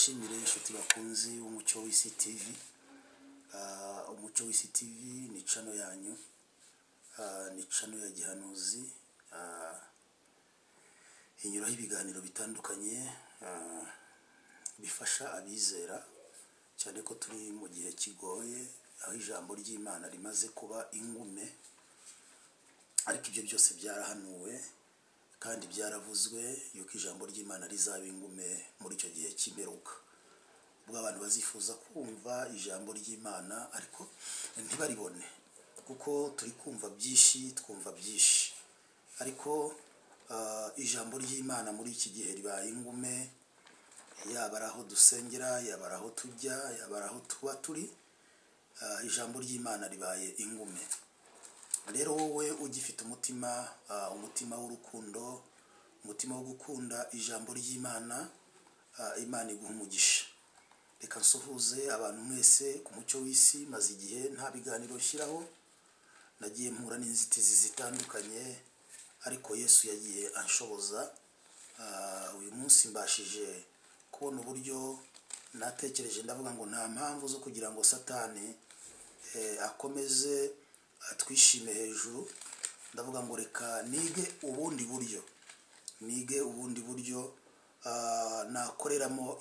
mbashimire inshuti bakunzi umucyo w'isi TV. Umucyo w'isi TV ni channel yanyu, ni channel ya gihanuzi, inyuraho ibiganiro bitandukanye bifasha abizera, cyane ko turi mu gihe kigoye aho ijambo ry'Imana rimaze kuba ingume, ariko ibyo byose byarahanuwe kandi byaravuzwe yuko ijambo ry'Imana rizaba ingume muri icyo gihe cy'imperuka, ubwo abantu bazifuza kumva ijambo ry'Imana ariko ntibaribone, kuko turi kumva byinshi, twumva byinshi, ariko ijambo ry'Imana muri iki gihe ribaye ingume, yaba aho dusengera, yaba aho tujya, yaba aho tuba turi, ijambo ry'Imana ribaye ingume. Rero wowe ugifite umutima w'urukundo, umutima wo gukunda ijambo ry'Imana, Imana iguha umugisha. Reka nsuhuze abantu mwese ku mucyo w'isi, maze igihe nta biganiro shyiraho, nagiye mpura n'inzitizi zitandukanye, ariko Yesu yagiye anshoboza. Uyu munsi mbashije kubona uburyo natekereje, ndavuga ngo nta mpamvu zo kugira ngo Satani akomeze twishime hejuru. Ndavuga ngo reka nige ubundi buryo nakoreramo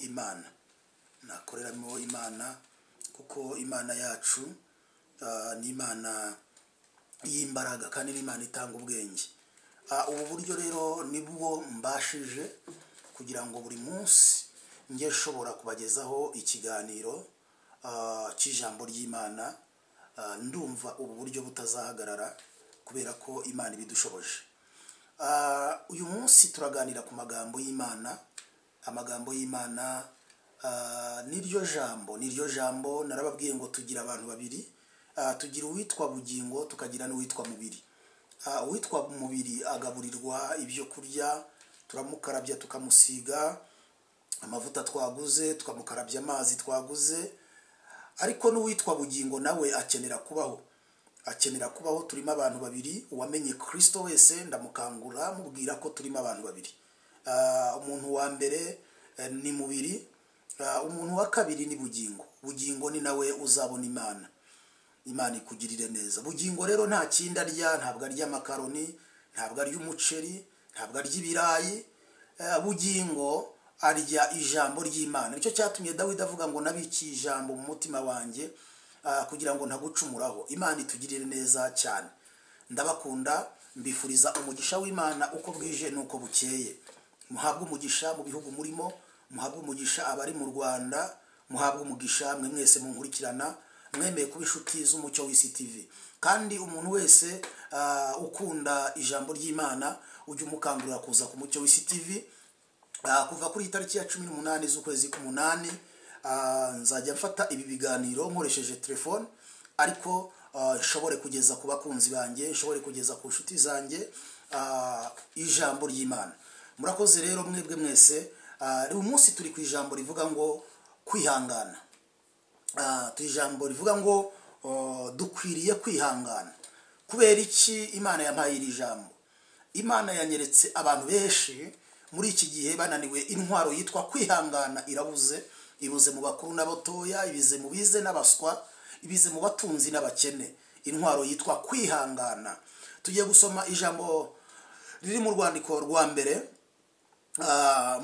Imana, kuko Imana yacu ni Imana y'imbaraga kandi ni Imana itanga ubwenge. Ubu buryo rero nibwo mbashije kugira ngo buri munsi njye nshobora kubagezaho ikiganiro cy'ijambo ry'Imana. Ndumva ubu buryo butazahagarara kubera ko Imana ibidushoboje. Uyu munsi turaganira ku magambo y'Imana. Amagambo y'Imana niryo jambo narababwiye ngo tugira abantu babiri, tugira uwitwa bugingo tukagira n'uwitwa mubiri. Uwitwa mubiri agaburirwa ibyo kurya, turamukarabya tukamusiga amavuta twaguze, tukamukarabya amazi twaguze, ariko n'uwitwa bugingo nawe akenera kubaho. Turimo abantu babiri. Uwamenye Kristo wese ndamukangura mubwira ko turimo abantu babiri. Umuntu wa mbere ni mubiri, umuntu wa kabiri ni bugingo. Bugingo ni nawe uzabona Imana ikugirire neza. Bugingo rero nta kindi arya, ntabwo arya makaroni, ntabwo arya umuceri, ntabwo arya ibirayi. Bugingo arya ijambo ry'Imana. Nicyo cyatumye Dawidi avuga ngo nabikiye ijambo mu mutima wanjye kugira ngo ntagucumuraho. Imana itugirire neza cyane. Ndabakunda, mbifuriza umugisha w'Imana uko bwije nuko bukeye. Muhabwe umugisha mu bihugu murimo, muhabwe umugisha abari mu Rwanda, muhabwe umugisha mwe mwese munkurikirana, mwemeye kuba inshuti z'umucyo w'isi TV. Kandi umuntu wese ukunda ijambo ry'Imana ujye umukangurira kuza ku mucyo w'isi TV. Kuva kuri tariki ya 18 z'ukwezi k'umunani nzajya mfata ibi biganiro nkoresheje telefone, ariko nshobore kugeza ku bakunzi banjye, nshobore kugeza ku nshuti zanjye ijambo ry'Imana. Murakoze rero mwebwe mwese. Uyu munsi turi ku ijambo rivuga ngo kwihangana. Ijambo rivuga ngo dukwiriye kwihangana. Kubera iki Imana yampaye iri jambo? Imana yanyeretse abantu benshi muri iki gihe bananiwe. Intwaro yitwa kwihangana ibuze mu bakuru n'abatoya, ibize mu bize n'abaswa, ibize mu batunzi n'abakene. Intwaro yitwa kwihangana. Tugiye gusoma ijambo riri mu rwandiko rwa mbere,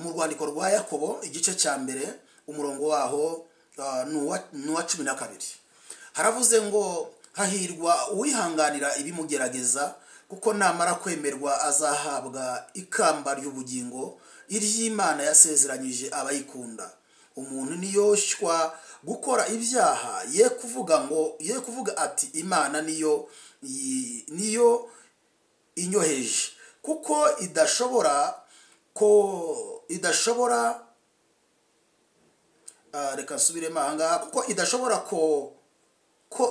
mu rwandiko rwa Yakobo igice cya mbere, umurongo waho nuwa 12. Haravuze ngo hahirwa uwihanganira ibimugerageza, kuko namara kwemerwa azahabwa ikamba ry'ubugingo iry'Imana yasezeranyije abayikunda. Umuntu niyoshywa gukora ibyaha ye kuvuga ati Imana niyo inyoheje, kuko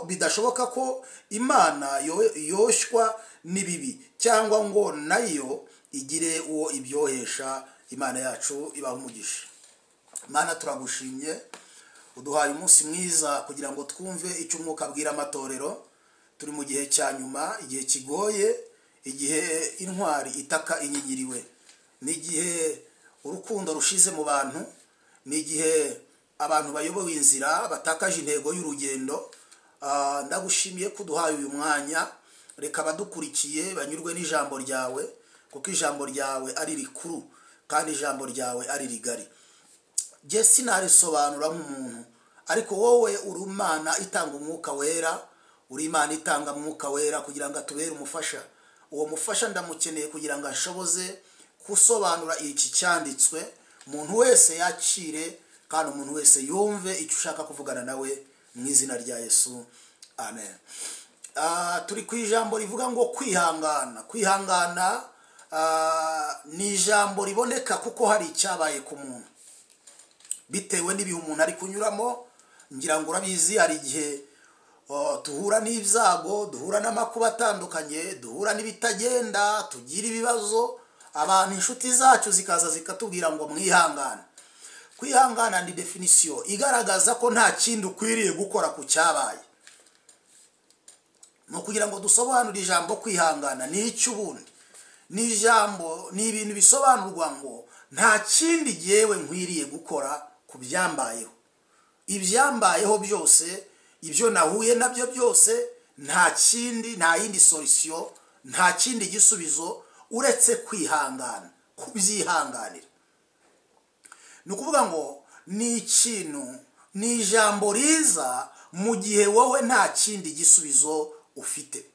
bidashoboka ko Imana yoshywa n'ibibi, cyangwa ngo nayo igire uwo ibyohesha. Imana yacu ibaha umugisha. Imana turagushimye, uduhaye umunsi mwiza kugira ngo twumve icyo umwuka abwira amatorero. Turi mu gihe cya nyuma, igihe kigoye, igihe intwari itaka inyinyiriwe, n'igihe urukundo rushize mu bantu, ni igihe abantu bayobowe inzira batakaje intego y'urugendo. Ndagushimiye ko uduhaye uyu mwanya, reka abadukurikiye banyurwe n'ijambo ryawe, kuko ijambo ryawe ari rikuru kandi ijambo ryawe ari rigari. Jye sinarisobanura nk'umuntu, ariko wowe uri Imana itanga umwuka wera, uri Imana itanga umwuka wera kugira ngo atubere umufasha. Uwo mufasha ndamukeneye kugira ngo ashoboze gusobanura iki cyanditswe, umuntu wese yakire kandi umuntu wese yumve icyo ushaka kuvugana nawe mu izina rya Yesu, amen. Turi ku ijambo rivuga ngo kwihangana. Kwihangana ni ijambo riboneka kuko hari icyabaye ku muntu, bitewe n'ibihe umuntu ari kunyuramo. Ngira ngo urabizi, hari igihe duhura n'ibyago, duhura n'amakuba atandukanye, duhura n'ibitagenda, tugira ibibazo, abantu inshuti zacu zikaza zikatubwira ngo mwihangane. Kwihangana ni definisiyo igaragaza ko nta kindi ukwiriye gukora ku cyabaye. No kugira ngo dusobanure ijambo kwihangana ni iki ubundi? Ni ijambo, ni ibintu bisobanurwa ngo nta kindi jyewe nkwiriye gukora ku byambayeho. Ibyambayeho byose, ibyo nahuye nabyo byose, nta kindi, nta yindi solution, nta kindi gisubizo uretse kwihangana, kubyihanganira. Ni ukuvuga ngo ni ikintu, ni ijambo riza mu gihe wowe nta kindi gisubizo ufite,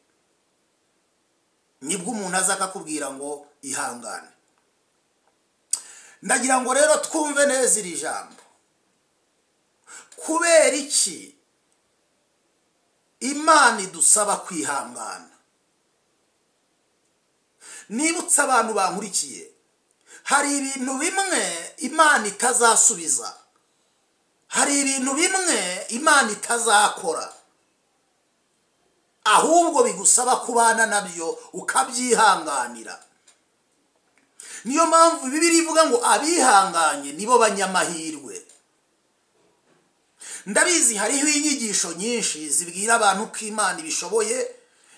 nibwo umuntu aza akakubwira ngo ihangane. Ndagira ngo rero twumve neza iri jambo. Kubera iki Imana idusaba kwihangana? Nibutsa abantu bankurikiye, hari ibintu bimwe Imana itazasubiza, hari ibintu bimwe Imana itazakora, ahubwo bigusaba kubana nabyo ukabyihanganira. Niyo mpamvu Bibiliya ivuga ngo abihanganye nibo banyamahirwe. Ndabizi hariho inyigisho nyinshi zibwira abantu ko Imana ibishoboye.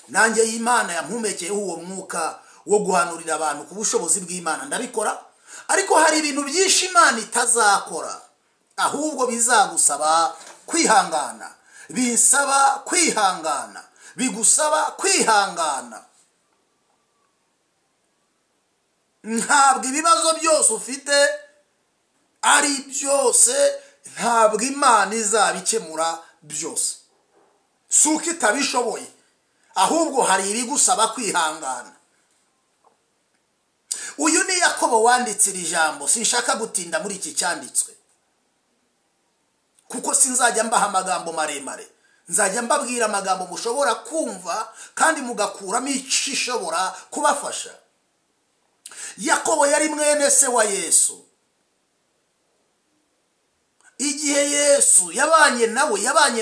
Nanjye y'Imana yampumekeye uwo mwuka wo guhanurira abantu ku bushobozi bw'Imana, ndabikora. Ariko hari ibintu byinshi Imana itazakora, ahubwo bizagusaba kwihangana, bisaba kwihangana, bigusaba kwihangana. Ntabwo ibibazo byose ufite ari byose, ntabwo Imana izabikemura byose. Si uko itabishoboye, ahubwo hari ibigusaba kwihangana. Uyu ni Yakobo wanditse iri jambo. Sinshaka gutinda muri iki cyanditswe, kuko sinzajya mbaha amagambo maremare. Nzajya mbabwira amagambo mushobora kumva kandi mugakuramo icyo ishobora kubafasha. Yakobo yari mwene se wa Yesu. Igihe Yesu yabanye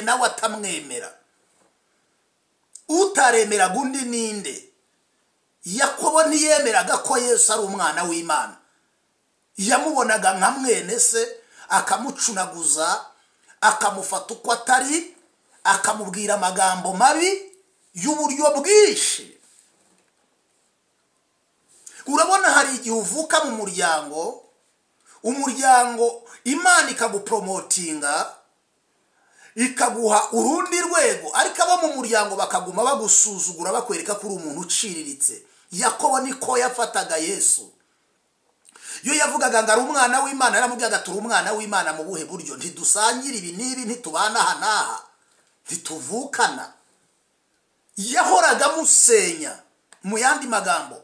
nawe atamwemera, utaremeraga undi ninde? Yakobo ntiyemeraga ko Yesu ari umwana w'Imana. Yamubonaga nka mwene se, akamucunaguza, akamufata uko atari, akamubwira amagambo mabi y'uburyo bwinshi. Urabona, hari igihe uvuka mu umuryango Imana ikagupromotinga, ikaguha urundi rwego, ariko abo mu muryango bakaguma bagusuzugura, bakwereka ko uri umuntu uciriritse. Yakobo niko yafataga Yesu. Iyo yavugaga ngo ari umwana w'Imana, yaramubwiraga turi umwana w'Imana mu buhe buryo? Ntidusangira ibi n'ibi, ntitubana aha n'aha, ntituvukana. Yahoraga musenya. Mu yandi magambo,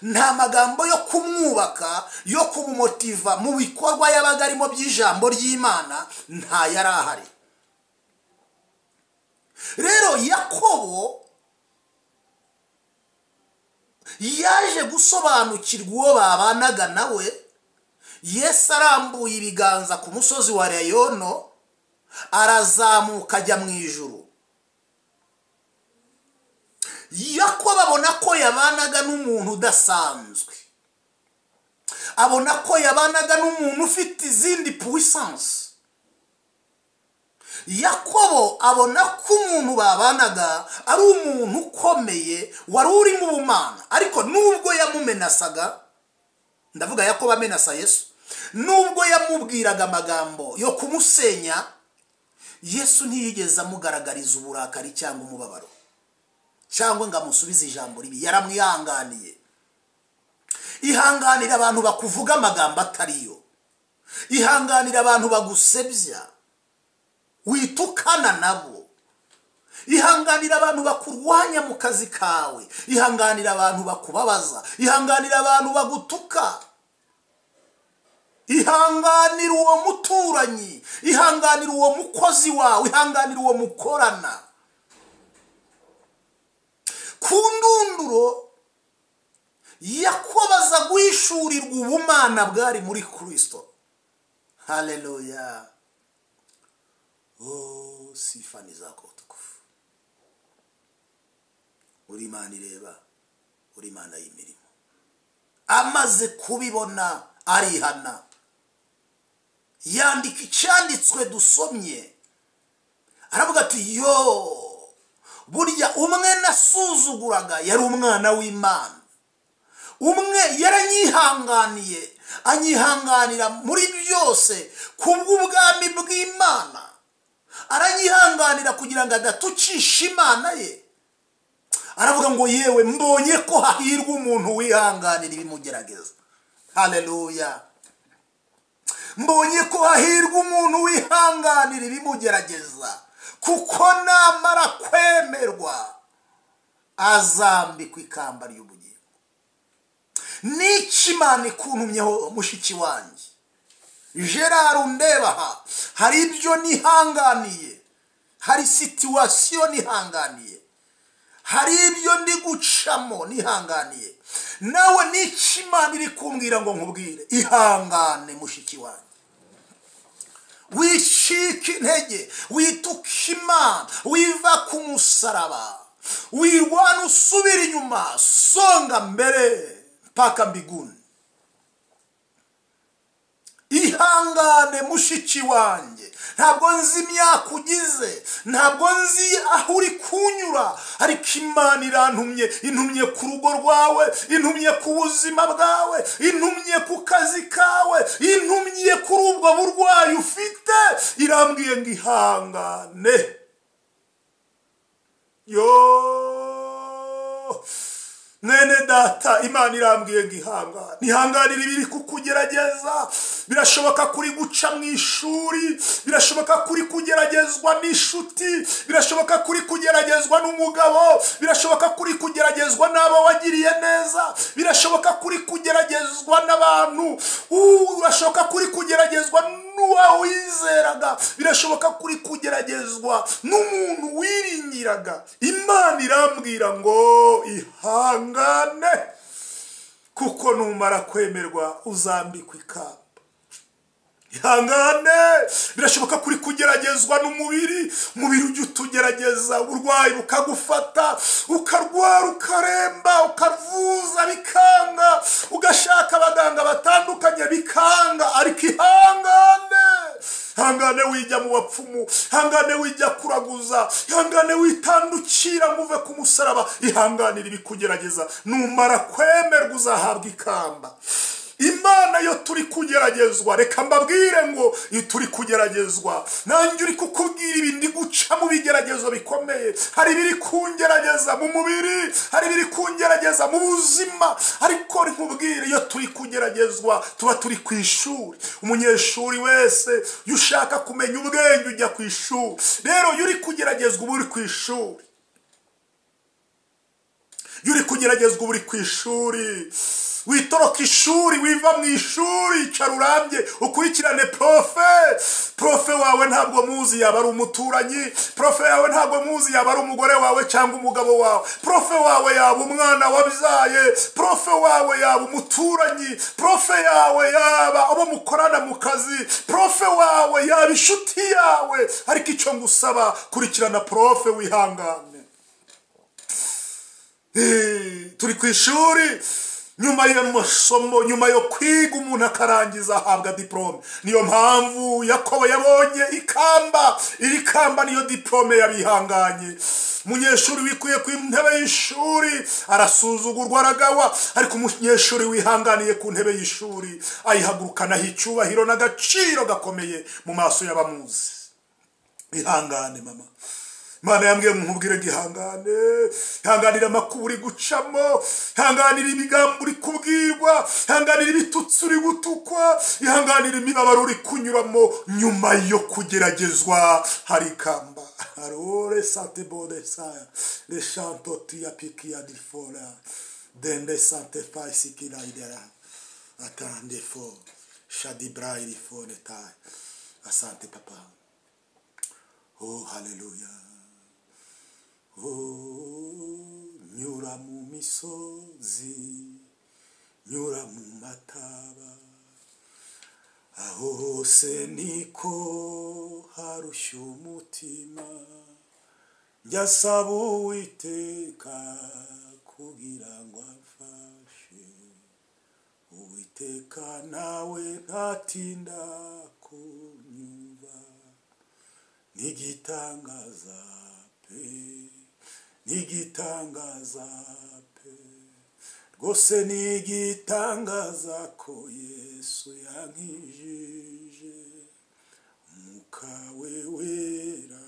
nta magambo yo kumwubaka, yo kumumotiva mu bikorwa yabaga arimo by'ijambo ry'Imana, nta yari ahari. Rero Yakobo yaje gusobanukirwa uwo babanaga nawe. Yesu arambuye ibiganza ku musozi wa Leyono, arazamuka ajya mu ijuru. Yakobo abona ko yabanaga n'umuntu udasanzwe, abona ko yabanaga n'umuntu ufite izindi puissance. Yakobo abona ko umuntu babanaga ari umuntu ukomeye, wari urimo ubumana. Ariko nubwo yamumenasaga, ndavuga Yakobo amenasa Yesu, nubwo yamubwiraga amagambo yo kumusenya, Yesu ntiyigeze amugaragariza uburakari cyangwa umubabaro cyangwa ngo amusubize ijambo ribi. Yaramwihanganiye. Ihanganira abantu bakuvuga amagambo atariyo. Ihanganira abantu bagusebya, witukana nabo. Ihanganira abantu bakurwanya mu kazi kawe. Ihanganira abantu bakubabaza. Ihanganira abantu bagutuka. Ihanganira uwo muturanyi. Ihanganira uwo mukozi wawe. Ihanganira uwo mukorana. Ku ndunduro yakobaza guhishurirwa ubumana bwari muri Kristo. Haleluya. Oh, sifa ni zako tukufu. Uri Imana ireba, uri Imana y'imirimo. Amaze kubibona arihana. Yandika icyanditswe dusomye. Aravuga ati yo, burya umwe nasuzuguraga yari umwana w'Imana. Umwe yaranyihanganiye, anyihanganira muri byose kubw'ubwami bw'Imana. Aranyihanganira kugira ngo adatucisha Imana ye. Aravuga ngo yewe, mbonye ko hahirwa umuntu wihanganira ibimugerageza. Haleluya. Mbonye ko hahirwa umuntu wihanganira ibimugerageza, kuko namara kwemerwa azambikwa ikamba ry'ubugingo. N'iki Imana ikuntumyeho mushiki wanjye Gerard Ndebaha, hari ibyo nihanganiye, hari situation nihanganiye, hari ibyo ndi gucamo nihanganiye. Nawe n'iki Imana iri kumbwira ngo nkubwire? Ihangane mushiki wanjye. Wicika intege, wituka Imana, wiva ku musaraba, wirwana usubira inyuma, songa mbere mpaka mbinguni. Ihangane mushiki wanjye. Ntabwo nzi imyaka ugize, ntabwo nzi aho uri kunyura, ariko Imana irantumye. Intumye ku rugo rwawe, intumye ku buzima bwawe, intumye ku kazi kawe, intumye kuri ubwo burwayi ufite. Irambwiye ngo ihangane. Yo, mwene data, Imana irambwiye ngo ihangane. Ihanganira ibiri kukugerageza. Birashoboka kuri guca mu ishuri, birashoboka kuri kugeragezwa n'ishuti, birashoboka kuri kugeragezwa n'umugabo, birashoboka kuri kugeragezwa n'abo wagiriye neza, birashoboka kuri kugeragezwa n'abantu, birashoboka kuri kugeragezwa n'uwawe wizeraga, birashoboka kuri kugeragezwa n'umuntu wiringiraga. Imana irambwira ngo ihangane, kuko numara kwemerwa uzambikwa ikamba. Ihangane. Birashoboka kuri kugeragezwa n'umubiri, umubiri ujya utugerageza, uburwayi bukagufata, ukarwara, ukaremba, ukavuza bikanga, ugashaka abaganga batandukanye bikanga, ariko ihangane. Ihangane wijya mu bapfumu, ihangane wijya kuraguza, ihangane witandukira ngo uve ku musaraba. Ihanganira ibikugerageza, numara kwemerwa uzahabwa ikamba. Imana yo turi kugeragezwa, reka mbabwire ngo iyo turi kugeragezwa, nanjye uri kukubwira ibindi guca mu bigeragezo bikomeye. Hari ibiri kungerageza mu mubiri, hari ibiri kungerageza mu buzima, ariko nkubwire iyo turi kugeragezwa tuba turi ku ishuri. Umunyeshuri wese iyo ushaka kumenya ubwenge ujya ku ishuri. Rero iyo uri kugeragezwa uba uri ku ishuri. Iyo uri kugeragezwa uba uri ku ishuri. Witoroka ishuri, wiva mu ishuri, icara urambye ukurikirane profe wawe. Ntabwo muzi yaba ari umuturanyi, profe yawe ntabwo muzi yaba ari umugore wawe cyangwa umugabo wawe, profe wawe yaba umwana wabyaye, profe wawe yaba umuturanyi, profe yawe yaba abo mukorana mu kazi, profe wawe yaba inshuti yawe. Ariko icyo ngusaba, kurikirana profe, wihangane. Turi ku ishuri, nyuma y'amasomo, nyuma yo kwiga umuntu akarangiza ahabwa diplome. Niyo mpamvu Yakobo yabonye ikamba. Iri kamba niyo diplome y'abihanganye. umunyeshuri wikuye ku ntebe y'ishuri arasuzugurwa, aragawa, ariko umunyeshuri wihanganiye ku ntebe y'ishuri ayihagurukanaho icyubahiro n'agaciro gakomeye mu maso y'abamuzi. Ihangane mama, Imana yambwiye nkubwire gihangane, ihanganira amakuba uri gucamo, ihanganira ibigambo uri kubwirwa, ihanganira ibitutsi uri gutukwa, ihanganira imibabaro uri kunyuramo. Nyuma yo kugeragezwa hari ikamba. Arore sante bode saya le chanto tia pikia di fora dende sante faisi kila idea atande fo shadi braili fone tai. Asante papa. Oh hallelujah. Nyura mu misozi, nyura mu mataba, aho hose niko harushya umutima, njya saba Uwiteka kugira ngo amfashe. Uwiteka nawe ntatinda kunyumva, n'igitangaza pe, n'igitangaza pe, rwose n'igitangaza ko Yesu yankijije. Umwuka we wera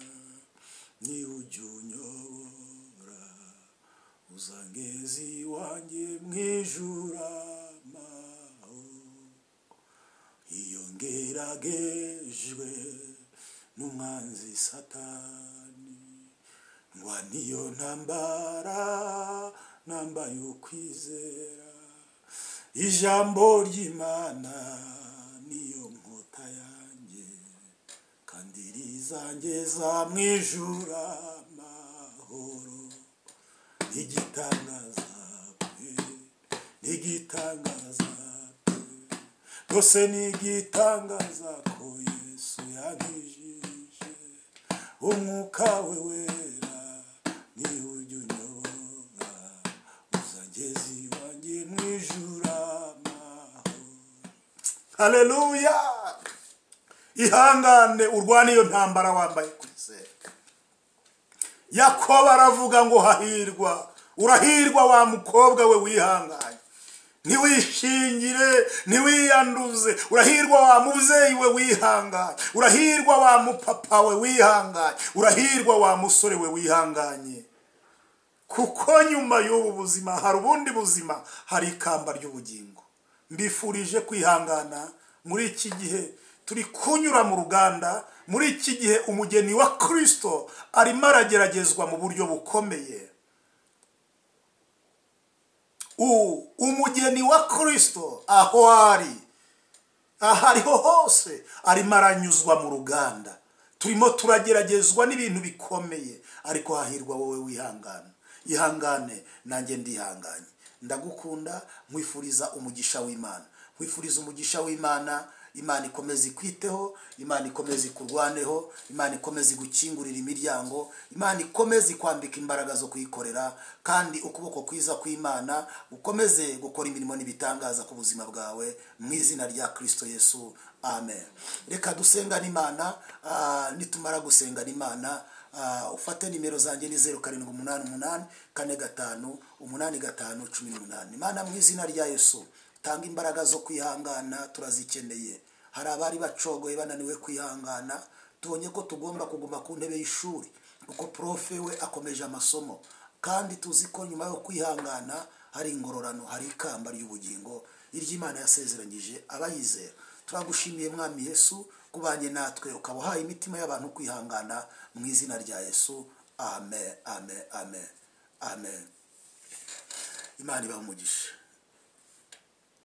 ni ujya unyobora, uzangeza iwanjye mwijuru amahoro. Iyo ngeragejwe n'umwanzi Satani, ngwa niyo ntambara nambaye ukwizera. Ijambo ry'Imana niyo nkota yanjye, kandi rizangeza mwijuru amahoro. N'igitangaza pe, n'igitangaza pe, rwose n'igitangaza ko Yesu yankijije. Umwuka we wera ni ujya unyobora, uzangeza iwanjye mwijuru amahoro. Haleluya. Ihangane urwane iyo ntambara wambaye kwizera. Yakobo aravuga ngo hahirwa, urahirwa wa mukobwa we wihanganye, ntiwishingire, ntiwiyanduze. Urahirwa wa mubyeyi we wihanganye, urahirwa wa mupapa we wihanganye, urahirwa wa musore we wihanganye, kuko nyuma y'ubu buzima hari ubundi buzima, hari ikamba ry'ubugingo. Mbifurije kwihangana muri iki gihe turi kunyura mu ruganda. Muri iki gihe umugeni wa Kristo arimo arageragezwa mu buryo bukomeye. Umugeni wa Kristo aho ari, ahariho hose arimo aranyuzwa mu ruganda. Turimo turageragezwa n'ibintu bikomeye, ariko hahirwa wowe wihangana. Ihangane nanjye ndihanganye. Ndagukunda, nkwifuriza umugisha w'Imana, nkwifuriza umugisha w'Imana. Imana ikomeze ikwiteho, Imana ikomeze ikurwaneho, Imana ikomeze igukingurira imiryango, Imana ikomeze kwambika imbaraga zo kuyikorera, kandi ukuboko kwiza kw'Imana ukomeze gukora imirimo n'ibitangaza ku buzima bwawe mu izina rya Kristo Yesu. Amen. Reka dusengane Imana. Nitumara gusengana Imana, ufate nimero zanjye ni 0788 45 85 18. Imana mu izina rya Yesu, tanga imbaraga zo kwihangana, turazikeneye. Hari abari bacogoye bananiwe kwihangana, tubonye ko tugomba kuguma ku ntebe y'ishuri kuko profe we akomeje amasomo, kandi tuzi ko nyuma yo kwihangana hari ingororano, hari ikamba ry'ubugingo iry'Imana yasezeranyije abayizera. Turagushimiye Mwami Yesu kubanye natwe, ukabahaye imitima y'abantu kwihangana mu izina rya Yesu. Amen, amen, amen, amen. Imana ibahe umugisha.